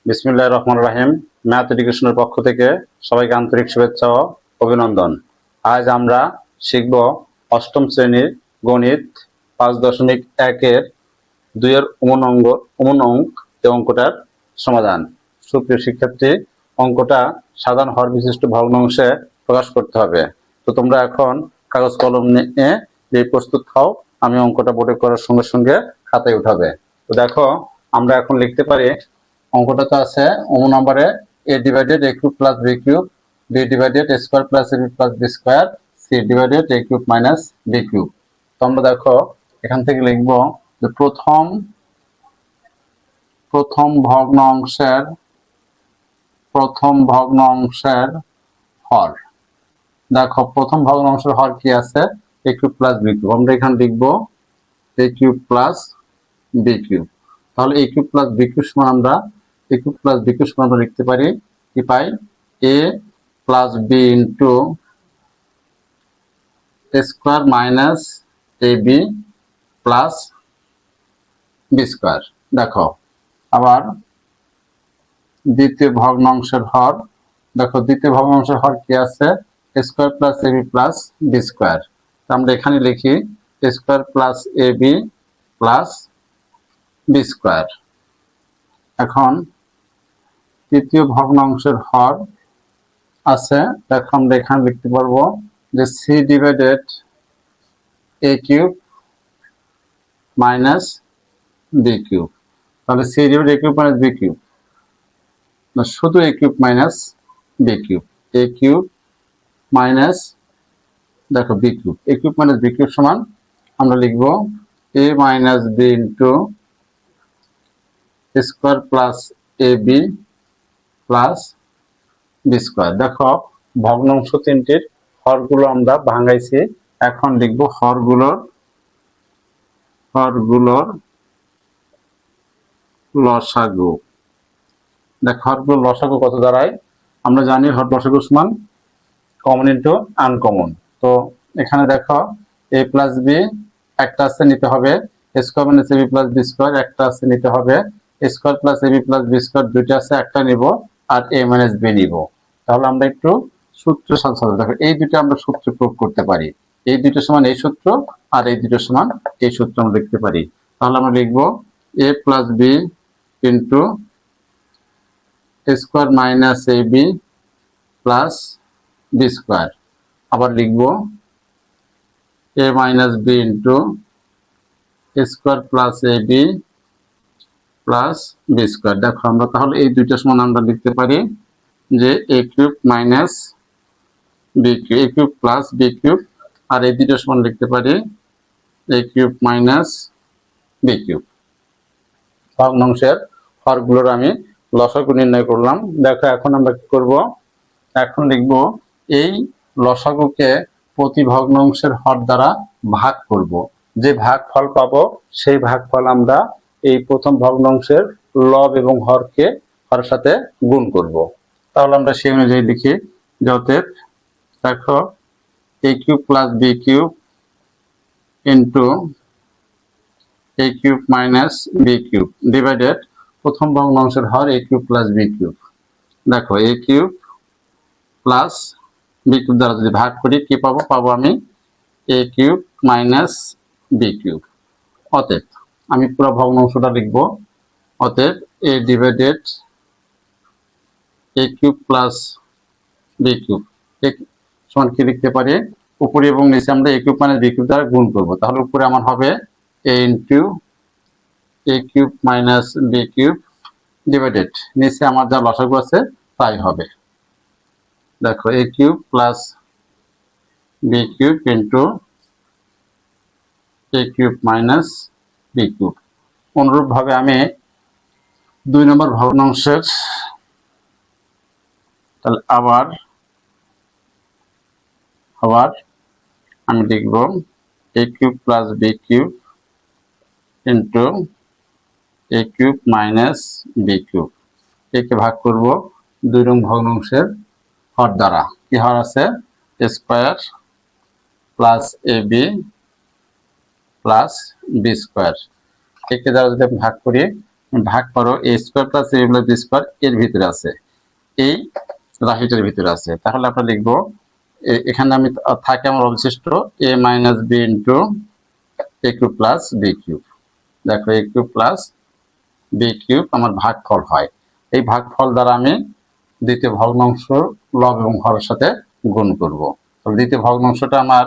বিসমিল্লাহির রহমানির রহিম। ম্যাথ এডুকেশনের পক্ষ থেকে সবাইকে আন্তরিক শুভেচ্ছা ও অভিনন্দন। আজ আমরা শিখব অষ্টম শ্রেণীর গণিত 5.1-এর 2-এর অমন অঙ্ক এই অঙ্কটার সমাধান। সুপ্রিয় শিক্ষার্থী, অঙ্কটা সাধারণ হর বিশিষ্ট ভগ্নাংশে প্রকাশ করতে হবে। তো তোমরা এখন কাগজ কলম নিয়ে যে প্রস্তুত হও, আমি অঙ্কটা বোর্ডে করার সঙ্গে সঙ্গে খাতায় উঠাবে। তো দেখো, আমরা এখন লিখতে পারি, অঙ্কটা তো আছে অমন নম্বরে a divided a cube plus b cube, b divided a square plus ab plus b square, c divided a cube minus b cube. তো আমরা দেখো এখান থেকে লিখব যে প্রথম ভগ্নাংশের হর। দেখো প্রথম ভগ্নাংশের হর কি আছে, a cube plus b cube. আমরা এখানে লিখব a cube plus b cube. তাহলে a cube plus b cube সমান আমরা লিখতে পারি কি পাই, a plus b into a square minus ab plus b square. দেখো আবার দ্বিতীয় ভগ্নাংশের হর, দেখো দ্বিতীয় ভগ্নাংশের হর কি আছে, a square plus ab plus b square. আমরা এখানে লিখি a square plus ab plus b square. এখন তৃতীয় ভগ্নাংশের হর আছে, দেখো আমরা এখানে লিখতে পারবো যে c divided a cube minus b cube. তাহলে c divided a cube minus b cube না, শুধু a cube minus b cube, a cube minus দেখো b cube, a cube minus b cube সমান আমরা লিখব a minus b into square plus ab plus b square. দেখো ভগ্নাংশ তিনটির হরগুলো আমরা ভাঙাইছি, এখন লিখব হরগুলোর লসাগু। দেখো হরগুলোর লসাগু কত দাঁড়ায়, আমরা জানি হর লসাগু সমান কমন ইন্টু আনকমন। তো এখানে দেখো a প্লাস b একটা আছে নিতে হবে, square minus ab plus b square একটা আছে নিতে হবে, square plus ab plus b square দুইটা আছে একটা নিব, আর a মাইনাস b নিব। তাহলে আমরা একটু সূত্র সাথে দেখো এই দুটো আমরা সূত্র প্রয়োগ করতে পারি, এই দুটো সমান এই সূত্র আর এই দুটো সমান এই সূত্র আমরা লিখতে পারি। তাহলে আমরা লিখবো a plus b into square minus ab plus b square. আবার লিখবো a minus b into square plus ab plus b square. দেখো আমরা তাহলে এই দুইটা সমান আমরা লিখতে পারি যে a cube minus b cube, a cube plus b cube, আর এই দুইটা সমান লিখতে পারি a cube minus b cube. ভগ্নাংশের হরগুলোর আমি লসাগু নির্ণয় করলাম। দেখো এখন আমরা কি করব, এখন লিখব এই লসাগুকে প্রতি ভগ্নাংশের হর দ্বারা ভাগ করব। যে ভাগফল পাবো সেই ভাগফল আমরা এই প্রথম ভগ্নাংশের লব এবং হরের সাথে গুণ করব। তাহলে আমরা সেই অনুযায়ী লিখি যে অতএব দেখো a cube plus b cube into a cube minus b cube divided প্রথম ভগ্নাংশের হর a cube plus b cube. দেখো a cube plus b cube দ্বারা যদি ভাগ করি কি পাবো, আমি a cube minus b cube. অতএব আমি পুরো ভগ্নাংশটা লিখবো, অতএব a divided a cube plus b cube সমান কি লিখতে পারি, উপরে এবং নিচে আমরা a cube minus b cube দ্বারা গুণ করব। তাহলে উপরে আমার হবে a into a cube minus b cube divided নিচে আমার যা লসাগু আছে তাই হবে। দেখো a cube plus b cube into a cube minus b cube. অনুরূপ ভাবে আমি 2 নম্বর ভগ্নাংশের, তাহলে আবার আমি লিখব a cube plus b cube into a cube minus b cube. একে ভাগ করব 2 নং ভগ্নাংশের হর দ্বারা। কি হর আছে, a square plus ab plus b square. একে দ্বারা যদি ভাগ করি ভাগ করো এ স্কোয়ার প্লাস এ প্লাস বি স্কোয়ার এর ভিতরে আছে, এই রাশিটার ভিতরে আছে। তাহলে আমরা লিখবো এখানে আমি থাকে আমার অবশিষ্ট এ minus b into a cube plus b cube. দেখো a cube plus b cube আমার ভাগফল হয়। এই ভাগফল দ্বারা আমি দ্বিতীয় ভগ্নাংশ লব এবং হরের সাথে গুণ করব। তাহলে দ্বিতীয় ভগ্নাংশটা আমার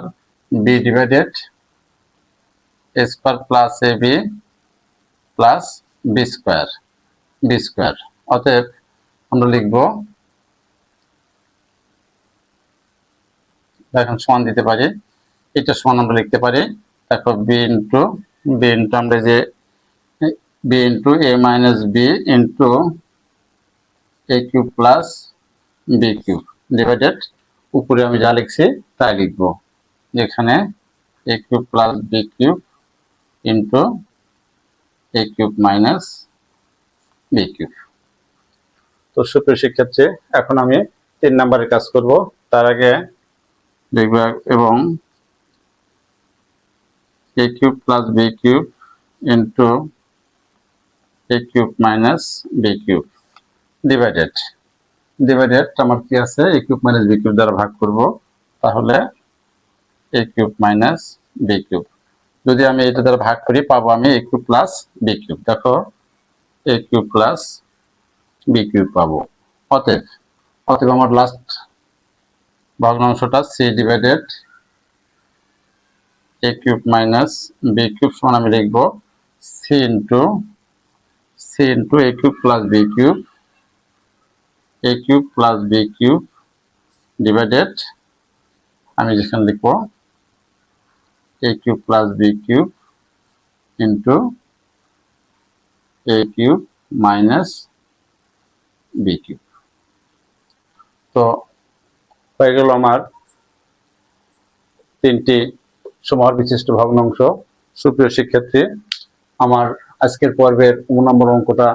B divided A square plus A B plus B square. অতএব আমরা লিখব, এখন সমান দিতে পারি, এটা সমান আমরা লিখতে পারি। দেখো বি ইন্টু আমরা যে b into a minus b into a cube plus b cube divided উপরে আমি যা লিখছি তাই লিখবো, যেখানে a cube plus b cube into a cube minus b cube. তো সুপ্রিয় শিক্ষার্থী, এখন আমি 3 নম্বরের কাজ করব। তার আগে দেখব এবং a cube plus b cube into a cube minus b cube divided আমার কি আছে a cube minus b cube দ্বারা ভাগ করব। তাহলে a cube minus b cube, যদি আমি এটা দ্বারা ভাগ করি পাবো আমি a cube plus b cube. দেখো a cube plus b cube পাবো। অতএব আমার লাস্ট ভগ্নাংশটা c divided a cube minus b cube সমান আমি লিখবো c into a cube plus b cube divided আমি যেখানে লিখবো a cube plus b cube into a cube minus b cube. তো হয়ে গেল আমার 3টি সমহর বিশিষ্ট ভগ্নাংশ। সুপ্রিয় শিক্ষার্থী, আমার আজকের পর্বের 9 নম্বর অঙ্কটা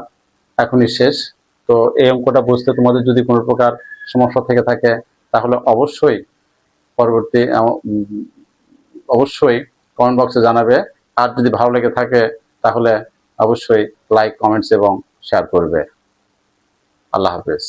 এখনই শেষ। তো এই অঙ্কটা বুঝতে তোমাদের যদি কোনো প্রকার সমস্যা থেকে থাকে তাহলে অবশ্যই কমেন্ট বক্সে জানাবে। আর যদি ভালো লেগে থাকে তাহলে অবশ্যই লাইক, কমেন্টস এবং শেয়ার করবে। আল্লাহ হাফেজ।